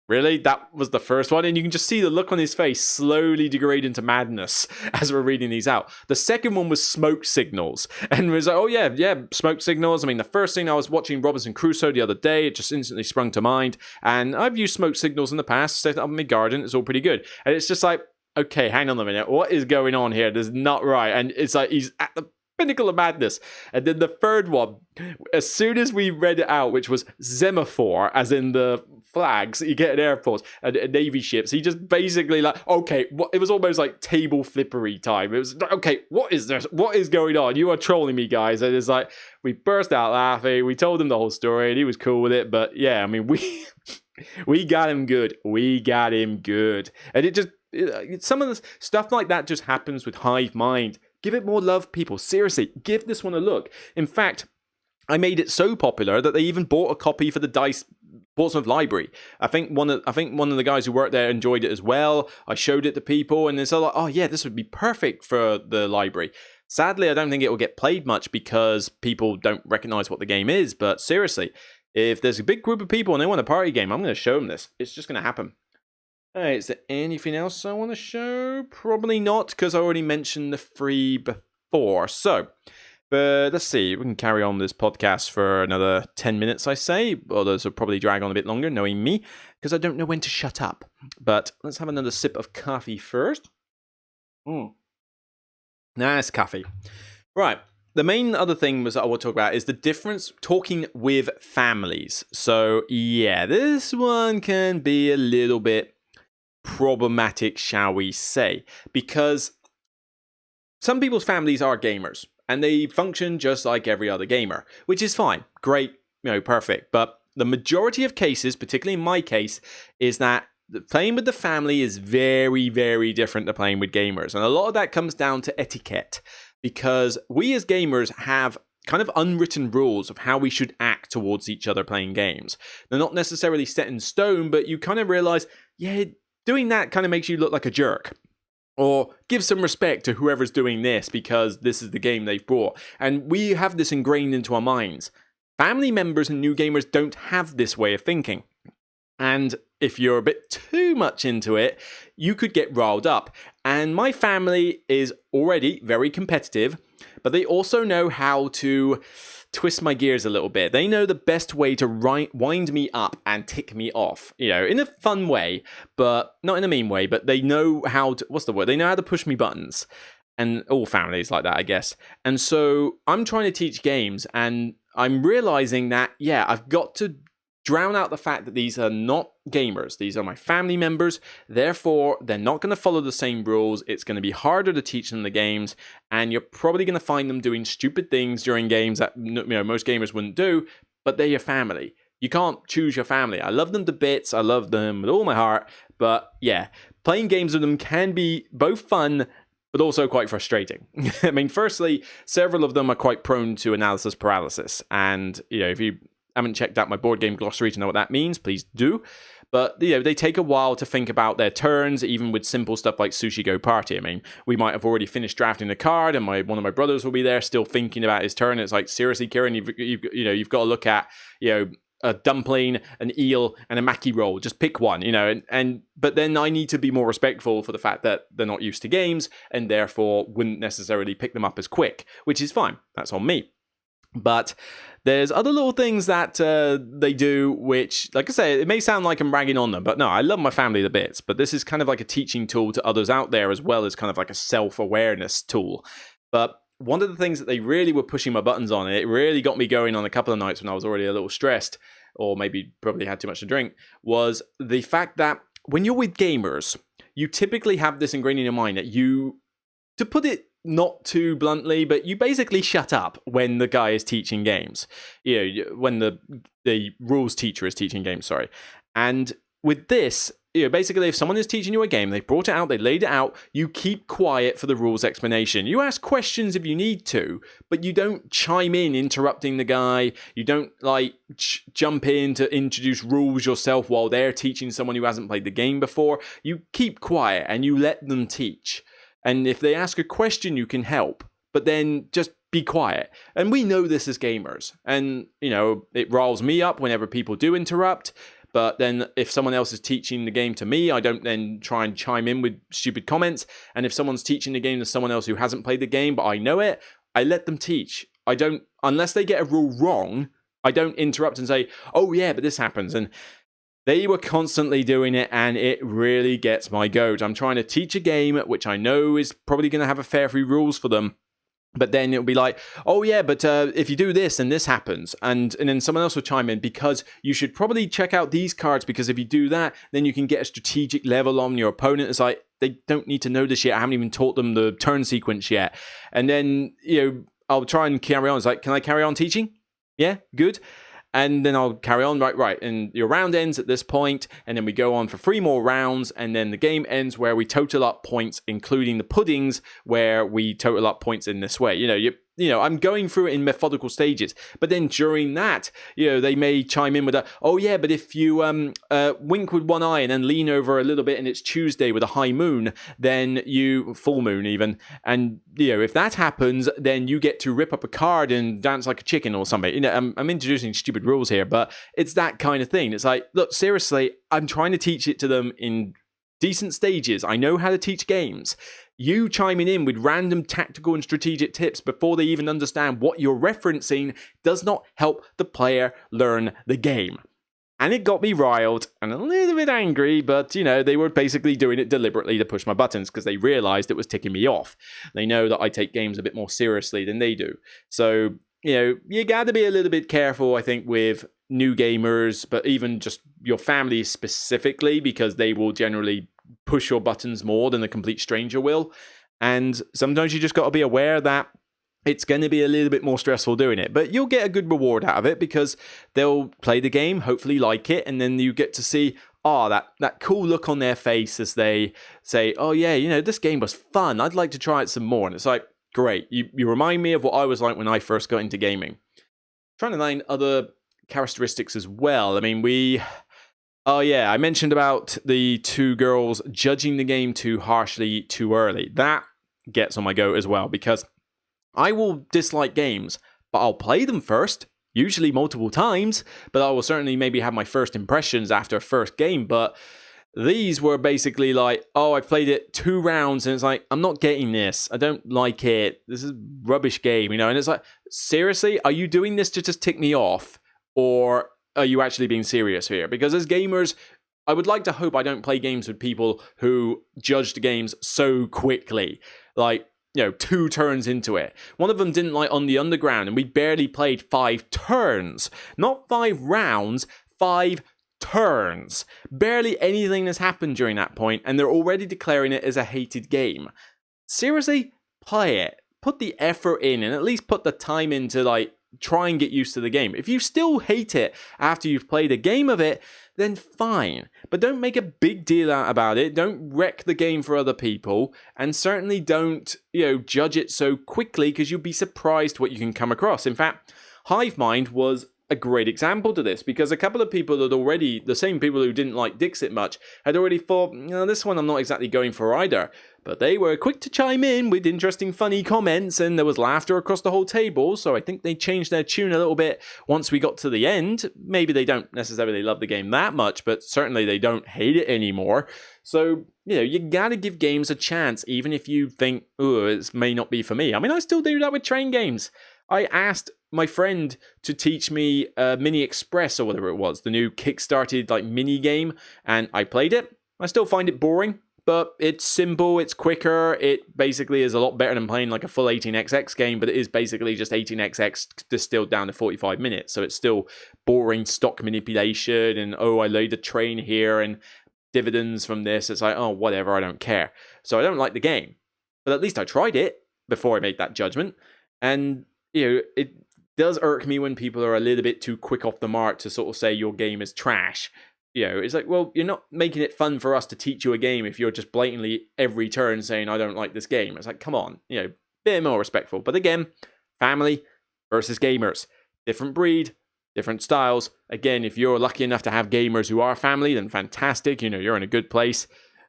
really? That was the first one? And you can just see the look on his face slowly degrade into madness as we're reading these out. The second one was smoke signals. And it was like, oh yeah, smoke signals. I mean, the first thing, I was watching Robinson Crusoe the other day. It just instantly sprung to mind. And I've used smoke signals in the past, set up in my garden. It's all pretty good. And it's just like, okay, hang on a minute. What is going on here? This is not right. And it's like, he's at the pinnacle of madness. And then the third one, as soon as we read it out, which was semaphore, as in the flags that you get at airports and navy ships, he just basically like, okay, it was almost like table flippery time. It was okay, what is this? What is going on? You are trolling me, guys. And it's like, we burst out laughing. We told him the whole story, and he was cool with it. But yeah, I mean, we got him good. We got him good. And some of the stuff like that just happens with Hive Mind. Give it more love, people. Seriously, give this one a look. In fact, I made it so popular that they even bought a copy for the Dice Portsmouth Library. I think one of the guys who worked there enjoyed it as well. I showed it to people, and they're so like, oh yeah, this would be perfect for the library. Sadly, I don't think it will get played much because people don't recognize what the game is. But seriously, if there's a big group of people and they want a party game, I'm going to show them this. It's just going to happen. Hey, is there anything else I want to show? Probably not, because I already mentioned the 3 before. So, but let's see. We can carry on this podcast for another 10 minutes, I say. Others will probably drag on a bit longer, knowing me, because I don't know when to shut up. But let's have another sip of coffee first. Nice coffee. Right. The main other thing was that I will talk about is the difference talking with families. So, yeah, this one can be a little bit problematic, shall we say, because some people's families are gamers and they function just like every other gamer, which is fine, great, perfect. But the majority of cases, particularly in my case, is that playing with the family is very, very different to playing with gamers. And a lot of that comes down to etiquette, because we as gamers have kind of unwritten rules of how we should act towards each other playing games. They're not necessarily set in stone, but you kind of realize, yeah, doing that kind of makes you look like a jerk. Or give some respect to whoever's doing this because this is the game they've brought. And we have this ingrained into our minds. Family members and new gamers don't have this way of thinking. And if you're a bit too much into it, you could get riled up. And my family is already very competitive, but they also know how to twist my gears a little bit. They know the best way to wind me up and tick me off, in a fun way, but not in a mean way, but they know how to, they know how to push me buttons. And all families like that, I guess. And so I'm trying to teach games, and I'm realizing that, I've got to drown out the fact that these are not gamers. These are my family members. Therefore, they're not going to follow the same rules. It's going to be harder to teach them the games, and you're probably going to find them doing stupid things during games that most gamers wouldn't do, but they're your family. You can't choose your family. I love them to bits. I love them with all my heart, but playing games with them can be both fun but also quite frustrating. I mean, firstly, several of them are quite prone to analysis paralysis, and if you haven't checked out my board game glossary to know what that means, please do. But they take a while to think about their turns, even with simple stuff like Sushi Go Party. I mean, we might have already finished drafting the card, and one of my brothers will be there still thinking about his turn. It's like, seriously, Kieran, you've got to look at a dumpling, an eel, and a maki roll. Just pick one, but then I need to be more respectful for the fact that they're not used to games, and therefore wouldn't necessarily pick them up as quick, which is fine. That's on me. But there's other little things that they do, which, like I say, it may sound like I'm ragging on them, but no, I love my family to bits. But this is kind of like a teaching tool to others out there, as well as kind of like a self-awareness tool. But one of the things that they really were pushing my buttons on, and it really got me going on a couple of nights when I was already a little stressed, or maybe probably had too much to drink, was the fact that when you're with gamers, you typically have this ingrained in your mind that you, to put it not too bluntly, but you basically shut up when the guy is teaching games. When the rules teacher is teaching games, sorry. And with this, basically if someone is teaching you a game, they've brought it out, they laid it out, you keep quiet for the rules explanation. You ask questions if you need to, but you don't chime in interrupting the guy. You don't jump in to introduce rules yourself while they're teaching someone who hasn't played the game before. You keep quiet and you let them teach. And if they ask a question, you can help, but then just be quiet. And we know this as gamers. And, it riles me up whenever people do interrupt. But then if someone else is teaching the game to me, I don't then try and chime in with stupid comments. And if someone's teaching the game to someone else who hasn't played the game, but I know it, I let them teach. I don't, unless they get a rule wrong, I don't interrupt and say, oh yeah, but this happens. And they were constantly doing it, and it really gets my goat. I'm trying to teach a game, which I know is probably going to have a fair few rules for them. But then it'll be like, oh yeah, but if you do this, then this happens. And then someone else will chime in, because you should probably check out these cards, because if you do that, then you can get a strategic level on your opponent. It's like, they don't need to know this yet. I haven't even taught them the turn sequence yet. And then, I'll try and carry on. It's like, can I carry on teaching? Yeah, good. And then I'll carry on, right. And your round ends at this point, and then we go on for 3 more rounds, and then the game ends where we total up points, including the puddings, where we total up points in this way. I'm going through it in methodical stages. But then during that, they may chime in with oh yeah, but if you wink with one eye and then lean over a little bit and it's Tuesday with a high moon, then full moon even, and if that happens, then you get to rip up a card and dance like a chicken or something. I'm introducing stupid rules here, but it's that kind of thing. It's like, look, seriously, I'm trying to teach it to them in decent stages. I know how to teach games. You chiming in with random tactical and strategic tips before they even understand what you're referencing does not help the player learn the game. And it got me riled and a little bit angry, but, they were basically doing it deliberately to push my buttons because they realized it was ticking me off. They know that I take games a bit more seriously than they do. So, you got to be a little bit careful, I think, with new gamers, but even just your family specifically, because they will generally push your buttons more than a complete stranger will. And sometimes you just got to be aware that it's going to be a little bit more stressful doing it, but you'll get a good reward out of it because they'll play the game, hopefully like it, and then you get to see that cool look on their face as they say, oh yeah, this game was fun, I'd like to try it some more. And it's like, great, you remind me of what I was like when I first got into gaming. Trying to find other characteristics as well. I mean, I mentioned about the two girls judging the game too harshly too early. That gets on my goat as well, because I will dislike games, but I'll play them first, usually multiple times, but I will certainly maybe have my first impressions after a first game. But these were basically like, I've played it 2 rounds, and it's like, I'm not getting this. I don't like it. This is a rubbish game, and it's like, seriously? Are you doing this to just tick me off? Or are you actually being serious here? Because as gamers, I would like to hope I don't play games with people who judge the games so quickly. Like, 2 turns into it. One of them didn't like On the Underground, and we barely played 5 turns. Not 5 rounds, 5 turns. Barely anything has happened during that point, and they're already declaring it as a hated game. Seriously? Play it. Put the effort in, and at least put the time in to, try and get used to the game. If you still hate it after you've played a game of it, then fine. But don't make a big deal out about it. Don't wreck the game for other people. And certainly don't, judge it so quickly, because you'll be surprised what you can come across. In fact, Hive Mind was a great example to this, because a couple of people had already, the same people who didn't like Dixit much, had already thought, this one I'm not exactly going for either. But they were quick to chime in with interesting, funny comments, and there was laughter across the whole table, so I think they changed their tune a little bit once we got to the end. Maybe they don't necessarily love the game that much, but certainly they don't hate it anymore. So, you gotta give games a chance, even if you think, it may not be for me. I mean, I still do that with train games. I asked my friend to teach me Mini Express, or whatever it was, the new kickstarted mini game, and I played it. I still find it boring, but it's simple, it's quicker, it basically is a lot better than playing a full 18xx game, but it is basically just 18xx distilled down to 45 minutes, so it's still boring stock manipulation, and I laid a train here, and dividends from this. It's like, whatever, I don't care. So I don't like the game, but at least I tried it before I made that judgment, and it does irk me when people are a little bit too quick off the mark to sort of say your game is trash. It's like, well, you're not making it fun for us to teach you a game if you're just blatantly every turn saying, I don't like this game. It's like, come on, bit more respectful. But again, family versus gamers. Different breed, different styles. Again, if you're lucky enough to have gamers who are family, then fantastic. You're in a good place.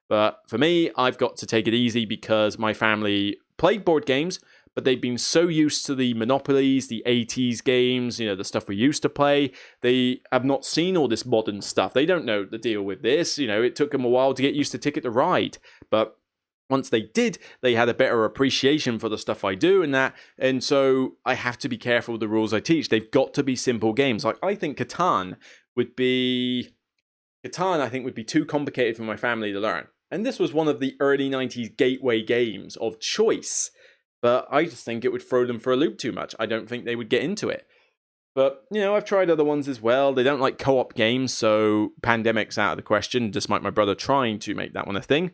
But for me, I've got to take it easy because my family played board games, but they've been so used to the Monopolies, the 80s games, the stuff we used to play. They have not seen all this modern stuff. They don't know the deal with this. It took them a while to get used to Ticket to Ride. But once they did, they had a better appreciation for the stuff I do and that. And so I have to be careful with the rules I teach. They've got to be simple games. I think Catan would be too complicated for my family to learn. And this was one of the early 90s gateway games of choice. But I just think it would throw them for a loop too much. I don't think they would get into it. But, I've tried other ones as well. They don't like co-op games, so Pandemic's out of the question, despite my brother trying to make that one a thing.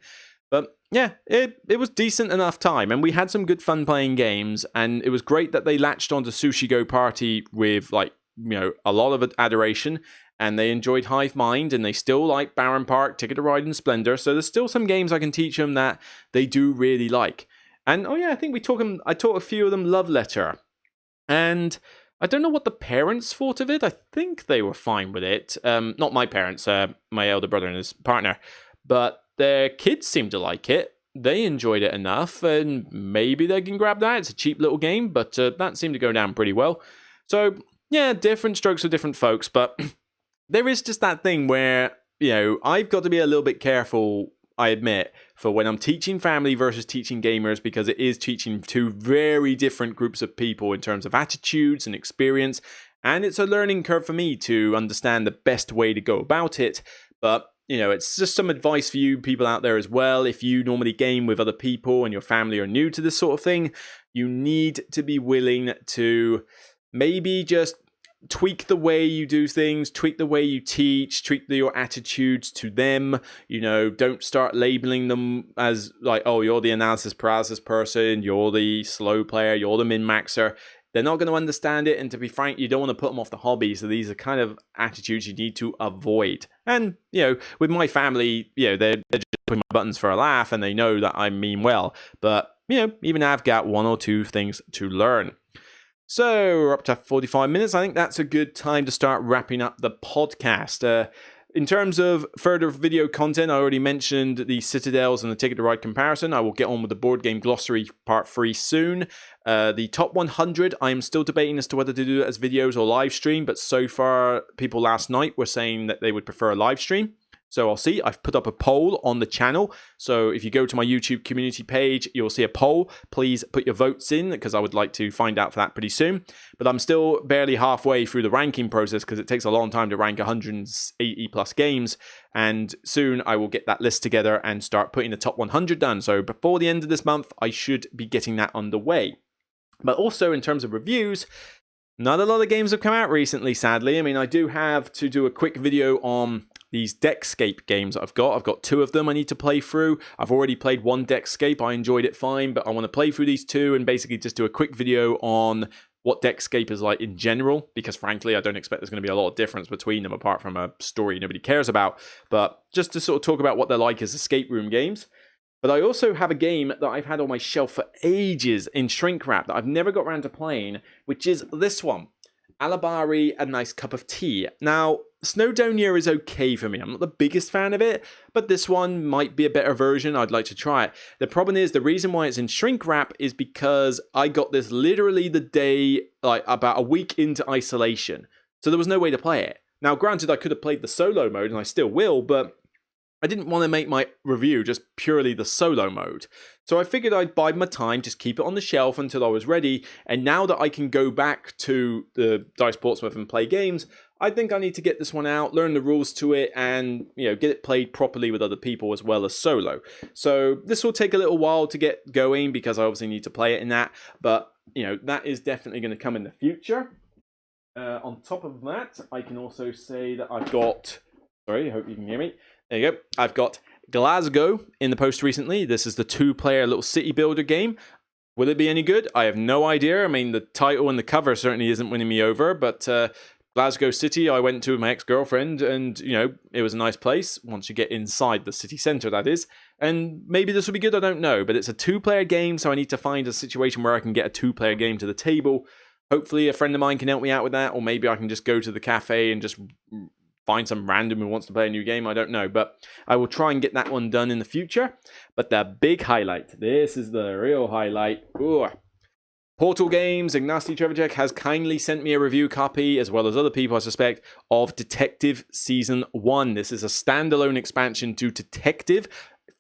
But, yeah, it was decent enough time, and we had some good fun playing games, and it was great that they latched onto Sushi Go Party with, a lot of adoration, and they enjoyed Hive Mind, and they still like Baron Park, Ticket to Ride, and Splendor, so there's still some games I can teach them that they do really like. And, I think I taught a few of them Love Letter. And I don't know what the parents thought of it. I think they were fine with it. Not my parents, my elder brother and his partner. But their kids seemed to like it. They enjoyed it enough, and maybe they can grab that. It's a cheap little game, but that seemed to go down pretty well. So, yeah, different strokes for different folks. But there is just that thing where, I've got to be a little bit careful. I admit, for when I'm teaching family versus teaching gamers, because it is teaching two very different groups of people in terms of attitudes and experience. And it's a learning curve for me to understand the best way to go about it. But, you know, it's just some advice for you people out there as well. If you normally game with other people and your family are new to this sort of thing, you need to be willing to maybe just tweak the way you do things, tweak the way you teach, tweak your attitudes to them. You know, don't start labeling them as like, oh, you're the analysis paralysis person, you're the slow player, you're the min-maxer. They're not going to understand it, and to be frank, you don't want to put them off the hobby, so these are kind of attitudes you need to avoid. And, you know, with my family, you know, they're just putting my buttons for a laugh, and they know that I mean well. But, you know, even I've got one or two things to learn. So we're up to 45 minutes. I think that's a good time to start wrapping up the podcast. In terms of further video content, I already mentioned the Citadels and the Ticket to Ride comparison. I will get on with the board game glossary part 3 soon. The top 100, I am still debating as to whether to do it as videos or live stream, but so far, people last night were saying that they would prefer a live stream. So I'll see. I've put up a poll on the channel. So if you go to my YouTube community page, you'll see a poll. Please put your votes in, because I would like to find out for that pretty soon. But I'm still barely halfway through the ranking process, because it takes a long time to rank 180 plus games. And soon I will get that list together and start putting the top 100 done. So before the end of this month, I should be getting that underway. But also in terms of reviews, not a lot of games have come out recently, sadly. I mean, I do have to do a quick video on these Deckscape games that I've got. I've got 2 of them I need to play through. I've already played one Deckscape. I enjoyed it fine, but I want to play through these 2 and basically just do a quick video on what Deckscape is like in general, because frankly, I don't expect there's going to be a lot of difference between them apart from a story nobody cares about. But just to sort of talk about what they're like as escape room games. But I also have a game that I've had on my shelf for ages in shrink wrap that I've never got around to playing, which is this one. Alabari, A Nice Cup of Tea. Now, Snowdonia is okay for me. I'm not the biggest fan of it, but this one might be a better version. I'd like to try it. The problem is, the reason why it's in shrink wrap is because I got this literally the day, like about a week into isolation. So there was no way to play it. Now, granted, I could have played the solo mode, and I still will, but I didn't want to make my review just purely the solo mode. So I figured I'd bide my time, just keep it on the shelf until I was ready. And now that I can go back to the Dice Portsmouth and play games, I think I need to get this one out, learn the rules to it, and, you know, get it played properly with other people as well as solo. So this will take a little while to get going, because I obviously need to play it in that. But, you know, that is definitely going to come in the future. On top of that, I can also say that I've got... Sorry, I hope you can hear me. There you go. I've got Glasgow in the post recently. This is the 2-player little city builder game. Will it be any good? I have no idea. I mean, the title and the cover certainly isn't winning me over, but Glasgow City I went to with my ex-girlfriend, and, you know, it was a nice place once you get inside the city centre, that is. And maybe this will be good, I don't know, but it's a 2-player game, so I need to find a situation where I can get a 2-player game to the table. Hopefully a friend of mine can help me out with that, or maybe I can just go to the cafe and just find some random who wants to play a new game. I don't know, but I will try and get that one done in the future. But the big highlight, this is the real highlight. Ooh. Portal Games, Ignacy Trevicek has kindly sent me a review copy, as well as other people I suspect, of Detective Season 1. This is a standalone expansion to Detective.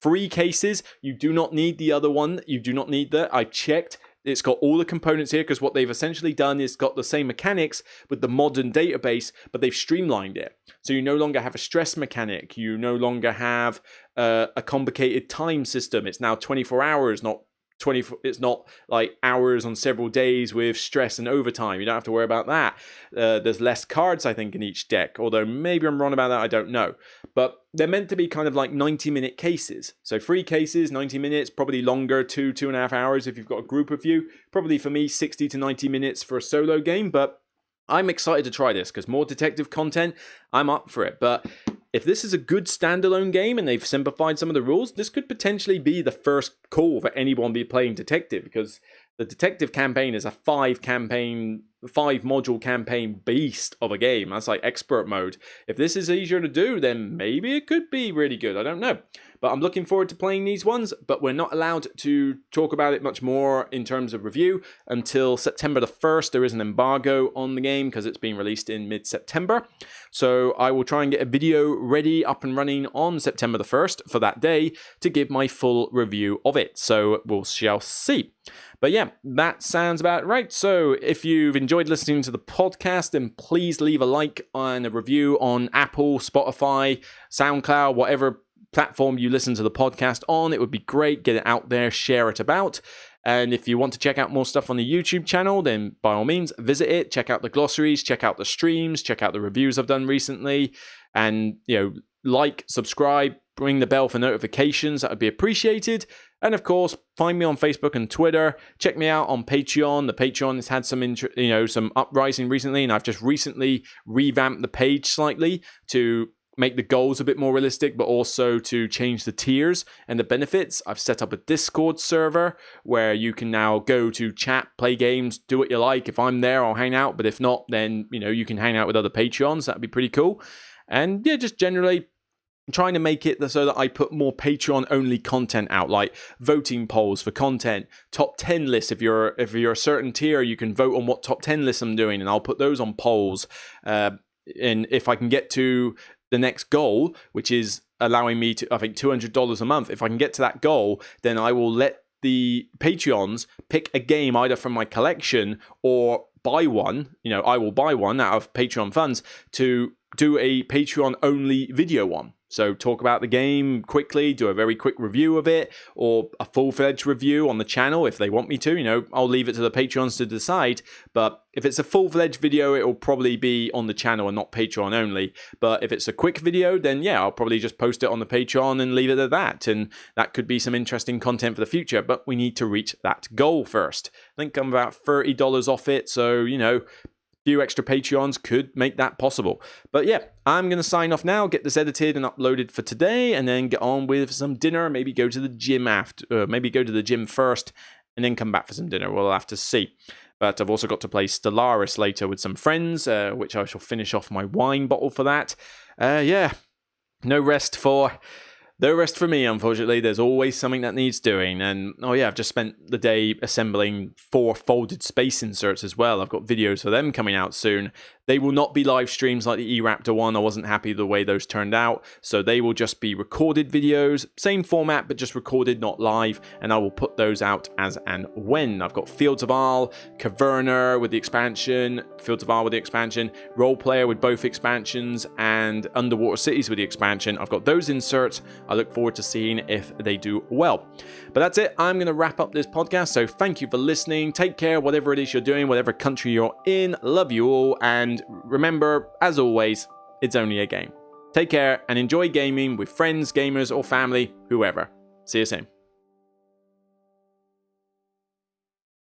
3 cases. You do not need the other one. You do not need that. I've checked. It's got all the components here, because what they've essentially done is got the same mechanics with the modern database, but they've streamlined it. So you no longer have a stress mechanic. You no longer have a complicated time system. It's now 24 hours, not 24. It's not like hours on several days with stress and overtime. You don't have to worry about that. There's less cards, I think, in each deck, although maybe I'm wrong about that. I don't know. But they're meant to be kind of like 90-minute cases. So 3 cases, 90 minutes, probably longer, 2.5 hours if you've got a group of you. Probably for me, 60 to 90 minutes for a solo game. But I'm excited to try this, because more detective content, I'm up for it. But if this is a good standalone game and they've simplified some of the rules, this could potentially be the first call for anyone be playing detective, because the detective campaign is a 5 campaign 5-module campaign beast of a game. That's like expert mode. If this is easier to do, then maybe it could be really good. I don't know. But I'm looking forward to playing these ones, but we're not allowed to talk about it much more in terms of review until September the 1st. There is an embargo on the game because it's being released in mid-September. So I will try and get a video ready, up and running on September the 1st for that day to give my full review of it. So we shall see. But yeah, that sounds about right. So if you've enjoyed listening to the podcast, then please leave a like and a review on Apple, Spotify, SoundCloud, whatever platform you listen to the podcast on. It would be great. Get it out there, share it about. And if you want to check out more stuff on the YouTube channel, then by all means, visit it. Check out the glossaries, check out the streams, check out the reviews I've done recently. And, like, subscribe, ring the bell for notifications. That would be appreciated. And of course, find me on Facebook and Twitter. Check me out on Patreon. The Patreon has had some uprising recently, and I've just recently revamped the page slightly to make the goals a bit more realistic, but also to change the tiers and the benefits. I've set up a Discord server where you can now go to chat, play games, do what you like. If I'm there, I'll hang out. But if not, then, you can hang out with other Patreons. That'd be pretty cool. And yeah, just generally trying to make it so that I put more Patreon-only content out, like voting polls for content, top 10 lists. If you're a certain tier, you can vote on what top 10 lists I'm doing, and I'll put those on polls. And if I can get to the next goal, which is allowing me to, I think, $200 a month, if I can get to that goal, then I will let the Patreons pick a game either from my collection or buy one. I will buy one out of Patreon funds to do a Patreon-only video on. So talk about the game quickly, do a very quick review of it, or a full-fledged review on the channel if they want me to. I'll leave it to the Patreons to decide. But if it's a full-fledged video, it will probably be on the channel and not Patreon only. But if it's a quick video, then yeah, I'll probably just post it on the Patreon and leave it at that. And that could be some interesting content for the future. But we need to reach that goal first. I think I'm about $30 off it. So, few extra Patreons could make that possible. But yeah, I'm going to sign off now, get this edited and uploaded for today, and then get on with some dinner, maybe go to the gym maybe go to the gym first, and then come back for some dinner. We'll have to see. But I've also got to play Stellaris later with some friends, which I shall finish off my wine bottle for that. Yeah, no rest for me, unfortunately. There's always something that needs doing. And, I've just spent the day assembling 4 folded space inserts as well. I've got videos for them coming out soon. They will not be live streams like the E-Raptor one. I wasn't happy the way those turned out. So they will just be recorded videos. Same format, but just recorded, not live. And I will put those out as and when. I've got Fields of Arle, Caverna with the expansion, Fields of Arle with the expansion, Role Player with both expansions, and Underwater Cities with the expansion. I've got those inserts. I look forward to seeing if they do well. But that's it. I'm going to wrap up this podcast. So thank you for listening. Take care, whatever it is you're doing, whatever country you're in. Love you all. And remember, as always, it's only a game. Take care and enjoy gaming with friends, gamers, or family, whoever. See you soon.